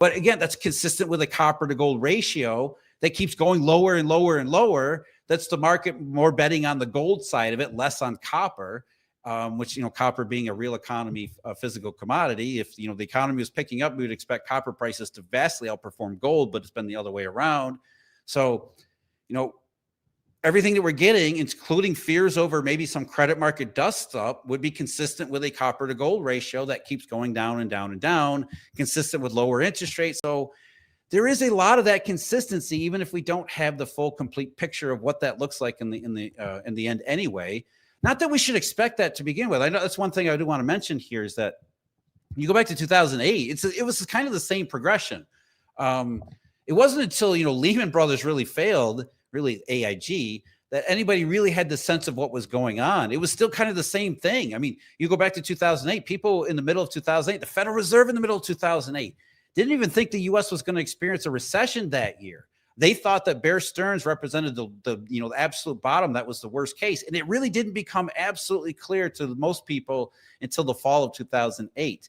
But again, that's consistent with a copper to gold ratio that keeps going lower and lower and lower. That's the market more betting on the gold side of it, less on copper, which, copper being a real economy, physical commodity. If, the economy was picking up, we would expect copper prices to vastly outperform gold, but it's been the other way around. So, everything that we're getting, including fears over maybe some credit market dust up, would be consistent with a copper to gold ratio that keeps going down and down and down, consistent with lower interest rates. So there is a lot of that consistency, even if we don't have the full complete picture of what that looks like in the end anyway. Not that we should expect that to begin with. I know that's one thing I do want to mention here is that you go back to 2008, it was kind of the same progression. It wasn't until, Lehman Brothers really failed, really AIG, that anybody really had the sense of what was going on. It was still kind of the same thing. I mean, you go back to 2008, people in the middle of 2008, the Federal Reserve in the middle of 2008, didn't even think the U.S. was going to experience a recession that year. They thought that Bear Stearns represented the absolute bottom. That was the worst case. And it really didn't become absolutely clear to most people until the fall of 2008.